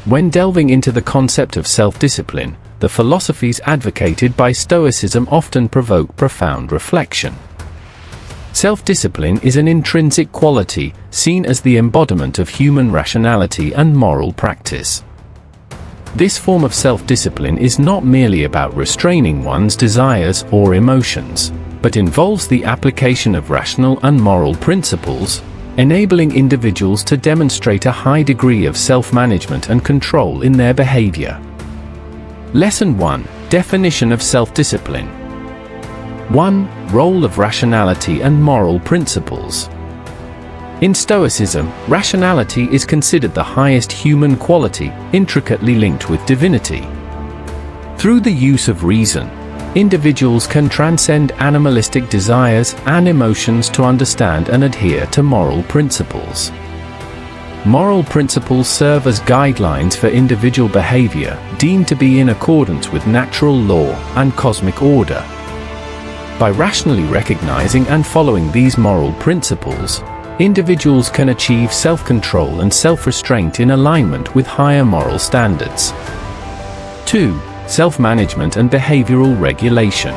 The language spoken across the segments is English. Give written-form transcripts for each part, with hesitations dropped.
When delving into the concept of self-discipline, the philosophies advocated by Stoicism often provoke profound reflection. Self-discipline is an intrinsic quality, seen as the embodiment of human rationality and moral practice. This form of self-discipline is not merely about restraining one's desires or emotions, but involves the application of rational and moral principles, enabling individuals to demonstrate a high degree of self-management and control in their behavior. Lesson 1. Definition of self-discipline. 1. Role of rationality and moral principles. In Stoicism, rationality is considered the highest human quality, intricately linked with divinity. Through the use of reason, individuals can transcend animalistic desires and emotions to understand and adhere to moral principles. Moral principles serve as guidelines for individual behavior, deemed to be in accordance with natural law and cosmic order. By rationally recognizing and following these moral principles, individuals can achieve self-control and self-restraint in alignment with higher moral standards. 2. Self-management and behavioral regulation.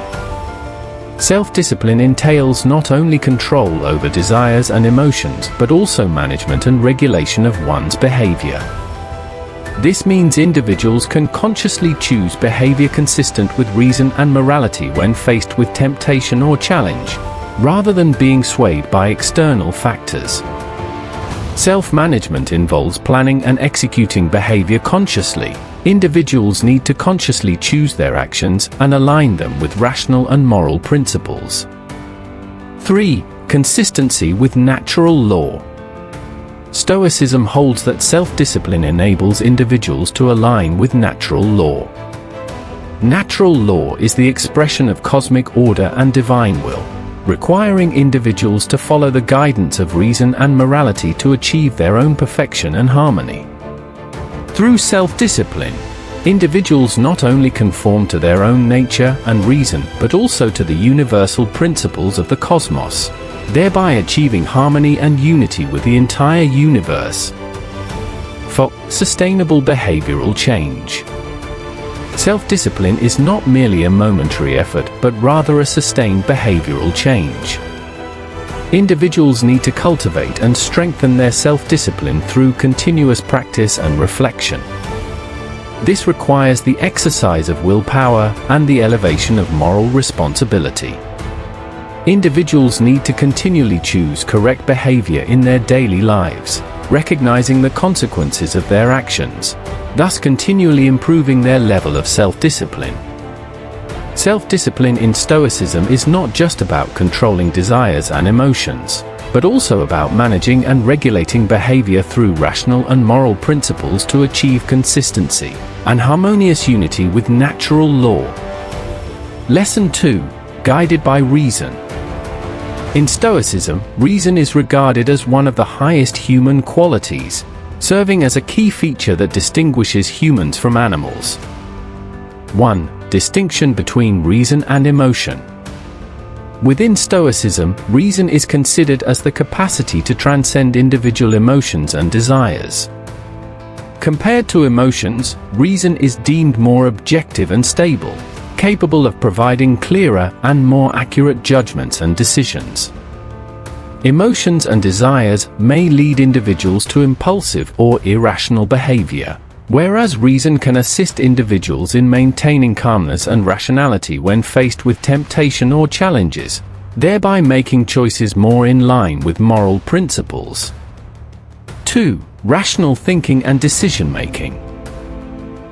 Self-discipline entails not only control over desires and emotions but also management and regulation of one's behavior. This means individuals can consciously choose behavior consistent with reason and morality when faced with temptation or challenge, rather than being swayed by external factors. Self-management involves planning and executing behavior consciously. Individuals need to consciously choose their actions and align them with rational and moral principles. 3. Consistency with natural law. Stoicism holds that self-discipline enables individuals to align with natural law. Natural law is the expression of cosmic order and divine will, requiring individuals to follow the guidance of reason and morality to achieve their own perfection and harmony. Through self-discipline, individuals not only conform to their own nature and reason but also to the universal principles of the cosmos, thereby achieving harmony and unity with the entire universe. 4. Sustainable behavioral change. Self-discipline is not merely a momentary effort but rather a sustained behavioral change. Individuals need to cultivate and strengthen their self-discipline through continuous practice and reflection. This requires the exercise of willpower and the elevation of moral responsibility. Individuals need to continually choose correct behavior in their daily lives, recognizing the consequences of their actions, thus continually improving their level of self-discipline. Self-discipline in Stoicism is not just about controlling desires and emotions, but also about managing and regulating behavior through rational and moral principles to achieve consistency and harmonious unity with natural law. Lesson 2. Guided by reason. In Stoicism, reason is regarded as one of the highest human qualities, serving as a key feature that distinguishes humans from animals. 1. Distinction between reason and emotion. Within Stoicism, reason is considered as the capacity to transcend individual emotions and desires. Compared to emotions, reason is deemed more objective and stable, capable of providing clearer and more accurate judgments and decisions. Emotions and desires may lead individuals to impulsive or irrational behavior, whereas reason can assist individuals in maintaining calmness and rationality when faced with temptation or challenges, thereby making choices more in line with moral principles. 2. Rational thinking and decision-making.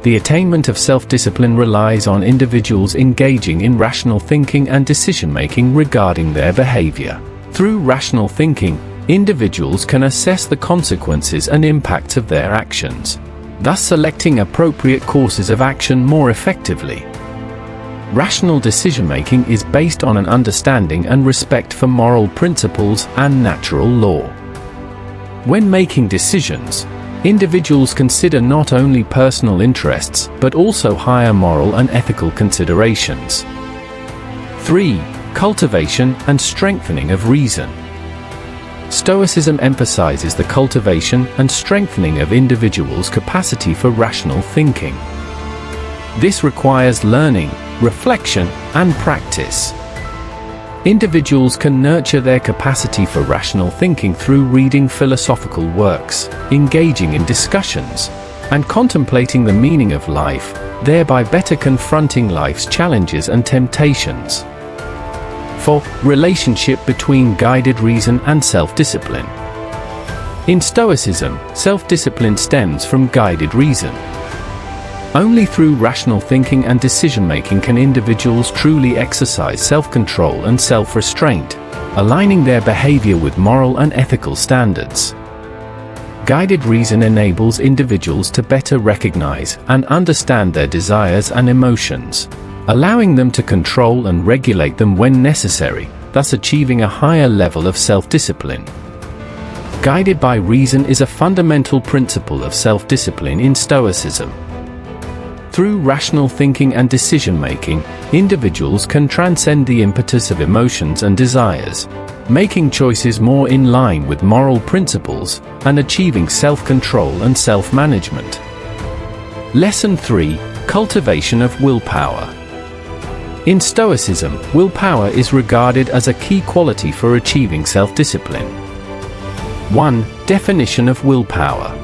The attainment of self-discipline relies on individuals engaging in rational thinking and decision-making regarding their behavior. Through rational thinking, individuals can assess the consequences and impacts of their actions, thus selecting appropriate courses of action more effectively. Rational decision-making is based on an understanding and respect for moral principles and natural law. When making decisions, individuals consider not only personal interests but also higher moral and ethical considerations. 3. Cultivation and strengthening of reason. Stoicism emphasizes the cultivation and strengthening of individuals' capacity for rational thinking. This requires learning, reflection, and practice. Individuals can nurture their capacity for rational thinking through reading philosophical works, engaging in discussions, and contemplating the meaning of life, thereby better confronting life's challenges and temptations. 4. Relationship between guided reason and self-discipline. In Stoicism, self-discipline stems from guided reason. Only through rational thinking and decision-making can individuals truly exercise self-control and self-restraint, aligning their behavior with moral and ethical standards. Guided reason enables individuals to better recognize and understand their desires and emotions, allowing them to control and regulate them when necessary, thus achieving a higher level of self-discipline. Guided by reason is a fundamental principle of self-discipline in Stoicism. Through rational thinking and decision-making, individuals can transcend the impetus of emotions and desires, making choices more in line with moral principles and achieving self-control and self-management. Lesson 3: Cultivation of willpower. In Stoicism, willpower is regarded as a key quality for achieving self-discipline. 1. Definition of willpower.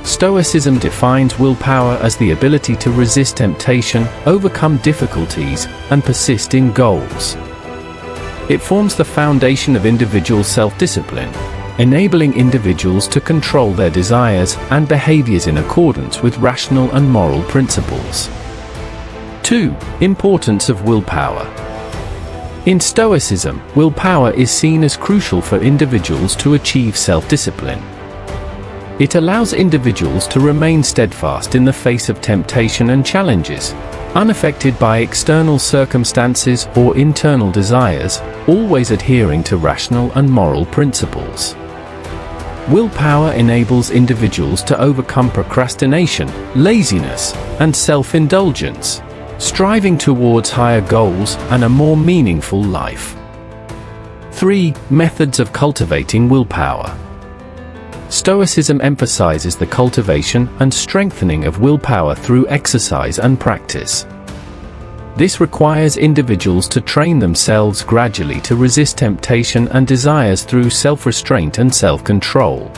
Stoicism defines willpower as the ability to resist temptation, overcome difficulties, and persist in goals. It forms the foundation of individual self-discipline, enabling individuals to control their desires and behaviors in accordance with rational and moral principles. 2. Importance of willpower. In Stoicism, willpower is seen as crucial for individuals to achieve self-discipline. It allows individuals to remain steadfast in the face of temptation and challenges, unaffected by external circumstances or internal desires, always adhering to rational and moral principles. Willpower enables individuals to overcome procrastination, laziness, and self-indulgence, striving towards higher goals and a more meaningful life. 3. Methods of cultivating willpower. Stoicism emphasizes the cultivation and strengthening of willpower through exercise and practice. This requires individuals to train themselves gradually to resist temptation and desires through self-restraint and self-control.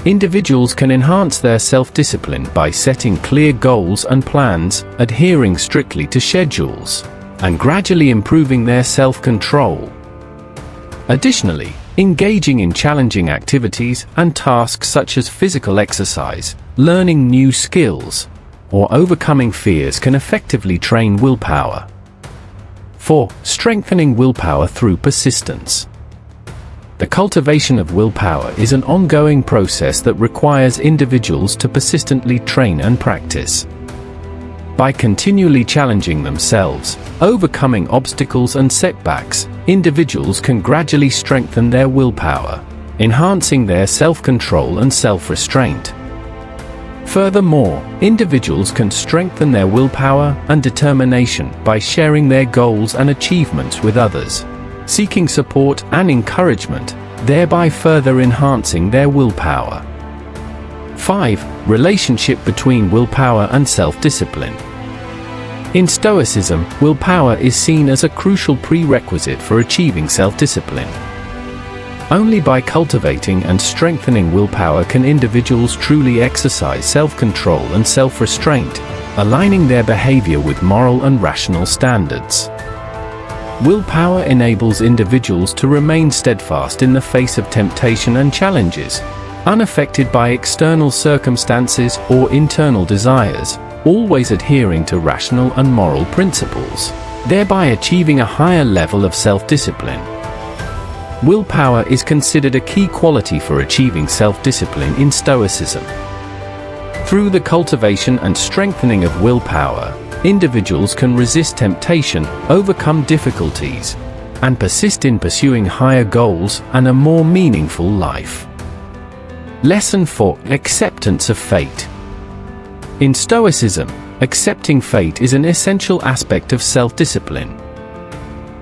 Individuals can enhance their self-discipline by setting clear goals and plans, adhering strictly to schedules, and gradually improving their self-control. Additionally, engaging in challenging activities and tasks such as physical exercise, learning new skills, or overcoming fears can effectively train willpower. 4. Strengthening willpower through persistence. The cultivation of willpower is an ongoing process that requires individuals to persistently train and practice. By continually challenging themselves, overcoming obstacles and setbacks, individuals can gradually strengthen their willpower, enhancing their self-control and self-restraint. Furthermore, individuals can strengthen their willpower and determination by sharing their goals and achievements with others, seeking support and encouragement, thereby further enhancing their willpower. 5. Relationship between willpower and self-discipline. In Stoicism, willpower is seen as a crucial prerequisite for achieving self-discipline. Only by cultivating and strengthening willpower can individuals truly exercise self-control and self-restraint, aligning their behavior with moral and rational standards. Willpower enables individuals to remain steadfast in the face of temptation and challenges, unaffected by external circumstances or internal desires, always adhering to rational and moral principles, thereby achieving a higher level of self-discipline. Willpower is considered a key quality for achieving self-discipline in Stoicism. Through the cultivation and strengthening of willpower, individuals can resist temptation, overcome difficulties, and persist in pursuing higher goals and a more meaningful life. Lesson 4: Acceptance of fate. In Stoicism, accepting fate is an essential aspect of self-discipline.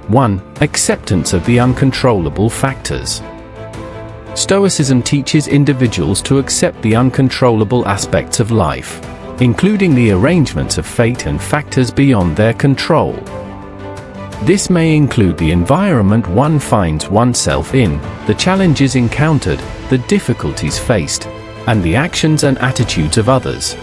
1. Acceptance of the uncontrollable factors. Stoicism teaches individuals to accept the uncontrollable aspects of life, including the arrangements of fate and factors beyond their control. This may include the environment one finds oneself in, the challenges encountered, the difficulties faced, and the actions and attitudes of others.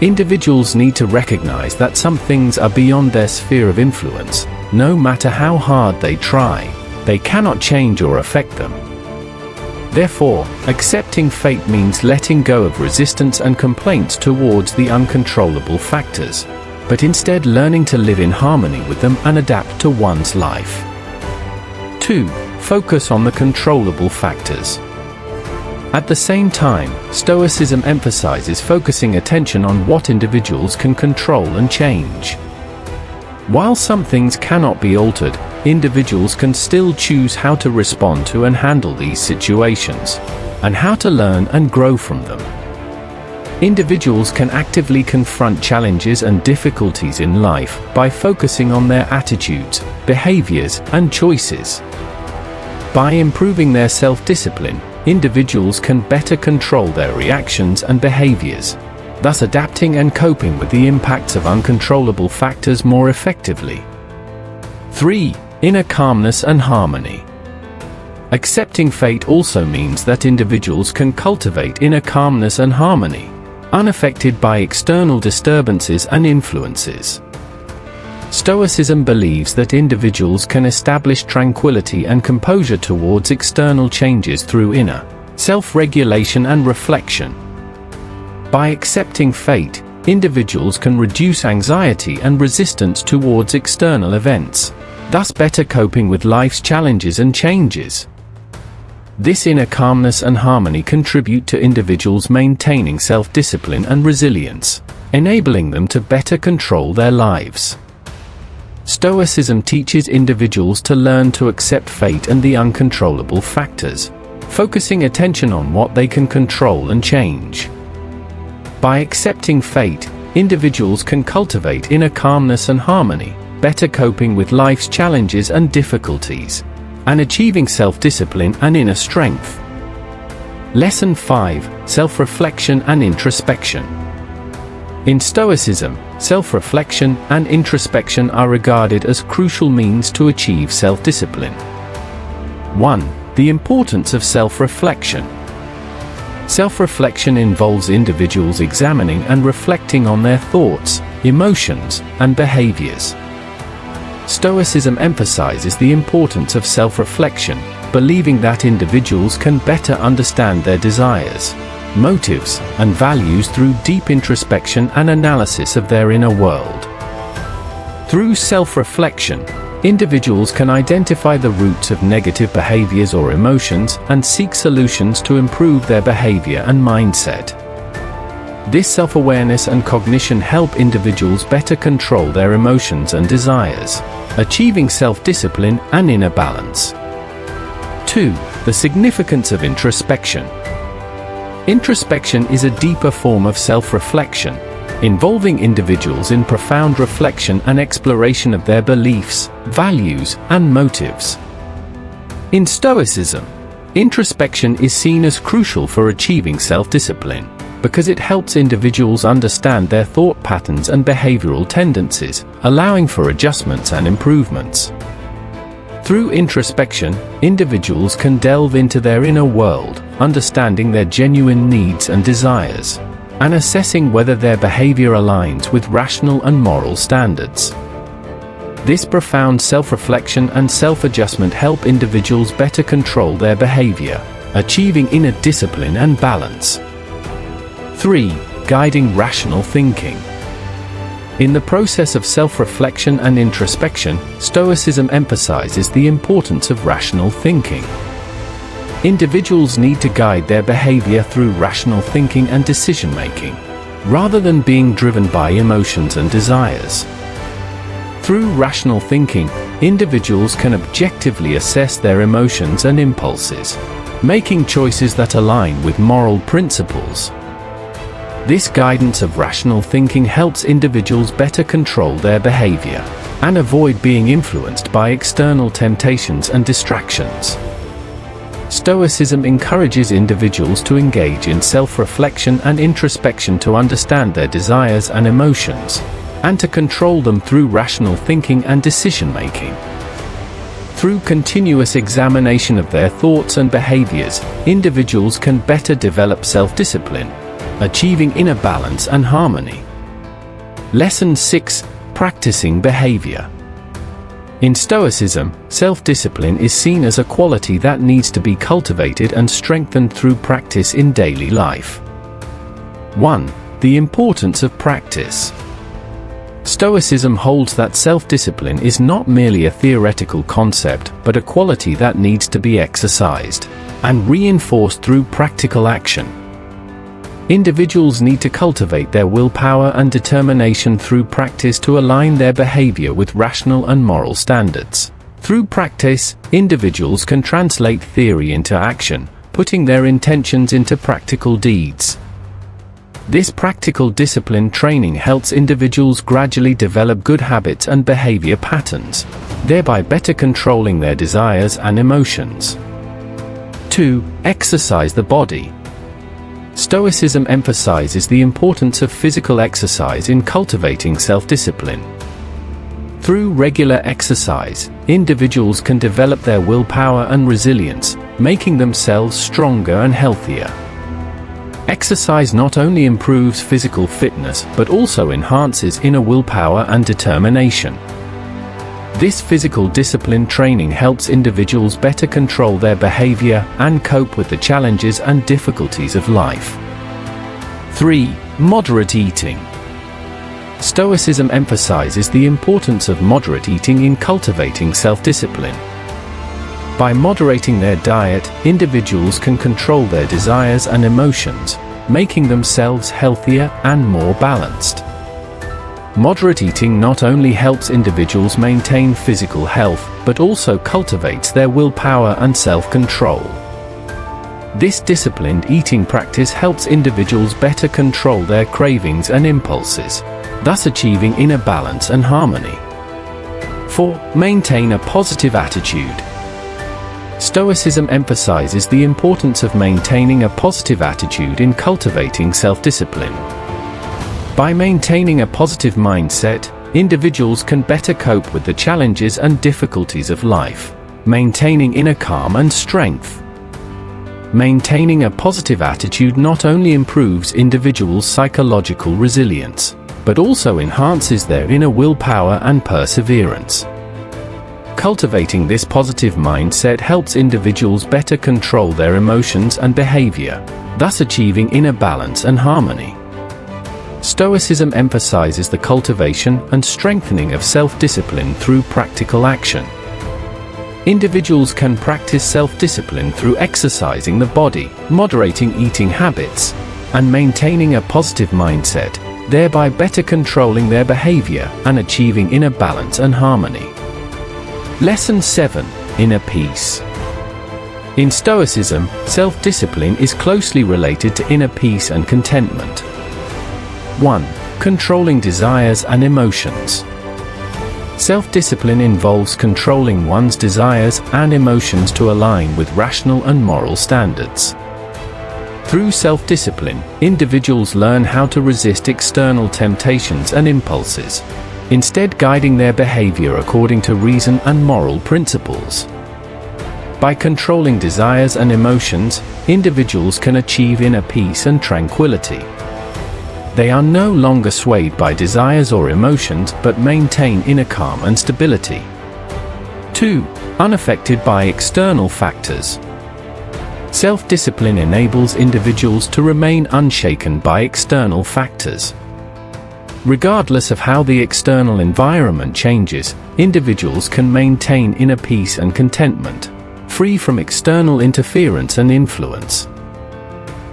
Individuals need to recognize that some things are beyond their sphere of influence. No matter how hard they try, they cannot change or affect them. Therefore, accepting fate means letting go of resistance and complaints towards the uncontrollable factors, but instead learning to live in harmony with them and adapt to one's life. 2. Focus on the controllable factors. At the same time, Stoicism emphasizes focusing attention on what individuals can control and change. While some things cannot be altered, individuals can still choose how to respond to and handle these situations, and how to learn and grow from them. Individuals can actively confront challenges and difficulties in life by focusing on their attitudes, behaviors, and choices. By improving their self-discipline, individuals can better control their reactions and behaviors, thus adapting and coping with the impacts of uncontrollable factors more effectively. 3. Inner calmness and harmony. Accepting fate also means that individuals can cultivate inner calmness and harmony, unaffected by external disturbances and influences. Stoicism believes that individuals can establish tranquility and composure towards external changes through inner self-regulation and reflection. By accepting fate, individuals can reduce anxiety and resistance towards external events, thus better coping with life's challenges and changes. This inner calmness and harmony contribute to individuals maintaining self-discipline and resilience, enabling them to better control their lives. Stoicism teaches individuals to learn to accept fate and the uncontrollable factors, focusing attention on what they can control and change. By accepting fate, individuals can cultivate inner calmness and harmony, better coping with life's challenges and difficulties, and achieving self-discipline and inner strength. Lesson 5: Self-reflection and introspection. In Stoicism, self-reflection and introspection are regarded as crucial means to achieve self-discipline. 1. The importance of self-reflection. Self-reflection involves individuals examining and reflecting on their thoughts, emotions, and behaviors. Stoicism emphasizes the importance of self-reflection, believing that individuals can better understand their desires, motives, and values through deep introspection and analysis of their inner world. Through self-reflection, individuals can identify the roots of negative behaviors or emotions and seek solutions to improve their behavior and mindset. This self-awareness and cognition help individuals better control their emotions and desires, achieving self-discipline and inner balance. 2. The significance of introspection. Introspection is a deeper form of self-reflection, involving individuals in profound reflection and exploration of their beliefs, values, and motives. In Stoicism, introspection is seen as crucial for achieving self-discipline, because it helps individuals understand their thought patterns and behavioral tendencies, allowing for adjustments and improvements. Through introspection, individuals can delve into their inner world, understanding their genuine needs and desires, and assessing whether their behavior aligns with rational and moral standards. This profound self-reflection and self-adjustment help individuals better control their behavior, achieving inner discipline and balance. 3. Guiding rational thinking. In the process of self-reflection and introspection, Stoicism emphasizes the importance of rational thinking. Individuals need to guide their behavior through rational thinking and decision-making, rather than being driven by emotions and desires. Through rational thinking, individuals can objectively assess their emotions and impulses, making choices that align with moral principles. This guidance of rational thinking helps individuals better control their behavior and avoid being influenced by external temptations and distractions. Stoicism encourages individuals to engage in self-reflection and introspection to understand their desires and emotions, and to control them through rational thinking and decision-making. Through continuous examination of their thoughts and behaviors, individuals can better develop self-discipline, achieving inner balance and harmony. Lesson 6: Practicing behavior. In Stoicism, self-discipline is seen as a quality that needs to be cultivated and strengthened through practice in daily life. 1. The importance of practice. Stoicism holds that self-discipline is not merely a theoretical concept, but a quality that needs to be exercised and reinforced through practical action. Individuals need to cultivate their willpower and determination through practice to align their behavior with rational and moral standards. Through practice, individuals can translate theory into action, putting their intentions into practical deeds. This practical discipline training helps individuals gradually develop good habits and behavior patterns, thereby better controlling their desires and emotions. 2. Exercise the body. Stoicism emphasizes the importance of physical exercise in cultivating self-discipline. Through regular exercise, individuals can develop their willpower and resilience, making themselves stronger and healthier. Exercise not only improves physical fitness but also enhances inner willpower and determination. This physical discipline training helps individuals better control their behavior and cope with the challenges and difficulties of life. 3. Moderate eating. Stoicism emphasizes the importance of moderate eating in cultivating self-discipline. By moderating their diet, individuals can control their desires and emotions, making themselves healthier and more balanced. Moderate eating not only helps individuals maintain physical health, but also cultivates their willpower and self-control. This disciplined eating practice helps individuals better control their cravings and impulses, thus achieving inner balance and harmony. 4. Maintain a positive attitude. Stoicism emphasizes the importance of maintaining a positive attitude in cultivating self-discipline. By maintaining a positive mindset, individuals can better cope with the challenges and difficulties of life, maintaining inner calm and strength. Maintaining a positive attitude not only improves individuals' psychological resilience, but also enhances their inner willpower and perseverance. Cultivating this positive mindset helps individuals better control their emotions and behavior, thus achieving inner balance and harmony. Stoicism emphasizes the cultivation and strengthening of self-discipline through practical action. Individuals can practice self-discipline through exercising the body, moderating eating habits, and maintaining a positive mindset, thereby better controlling their behavior and achieving inner balance and harmony. Lesson 7: Inner Peace. In Stoicism, self-discipline is closely related to inner peace and contentment. 1. Controlling desires and emotions. Self-discipline involves controlling one's desires and emotions to align with rational and moral standards. Through self-discipline, individuals learn how to resist external temptations and impulses, instead guiding their behavior according to reason and moral principles. By controlling desires and emotions, individuals can achieve inner peace and tranquility. They are no longer swayed by desires or emotions but maintain inner calm and stability. 2. Unaffected by external factors. Self-discipline enables individuals to remain unshaken by external factors. Regardless of how the external environment changes, individuals can maintain inner peace and contentment, free from external interference and influence.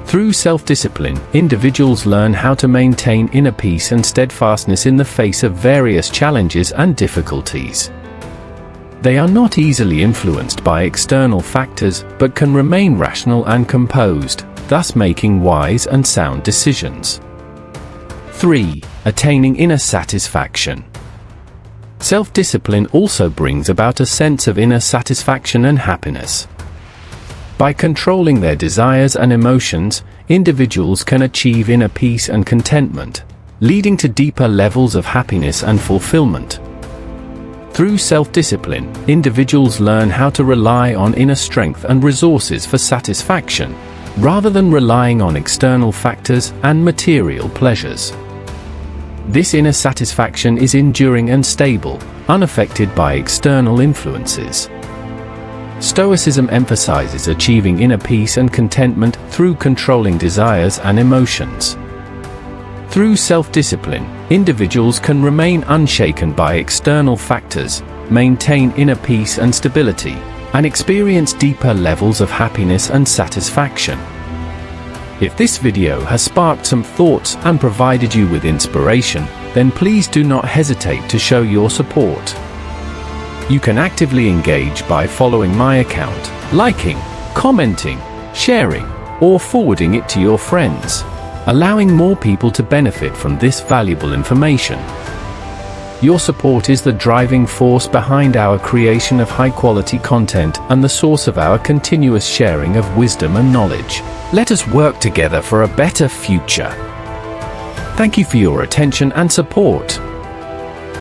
Through self-discipline, individuals learn how to maintain inner peace and steadfastness in the face of various challenges and difficulties. They are not easily influenced by external factors, but can remain rational and composed, thus making wise and sound decisions. 3. Attaining inner satisfaction. Self-discipline also brings about a sense of inner satisfaction and happiness. By controlling their desires and emotions, individuals can achieve inner peace and contentment, leading to deeper levels of happiness and fulfillment. Through self-discipline, individuals learn how to rely on inner strength and resources for satisfaction, rather than relying on external factors and material pleasures. This inner satisfaction is enduring and stable, unaffected by external influences. Stoicism emphasizes achieving inner peace and contentment through controlling desires and emotions. Through self-discipline, individuals can remain unshaken by external factors, maintain inner peace and stability, and experience deeper levels of happiness and satisfaction. If this video has sparked some thoughts and provided you with inspiration, then please do not hesitate to show your support. You can actively engage by following my account, liking, commenting, sharing, or forwarding it to your friends, allowing more people to benefit from this valuable information. Your support is the driving force behind our creation of high-quality content and the source of our continuous sharing of wisdom and knowledge. Let us work together for a better future. Thank you for your attention and support.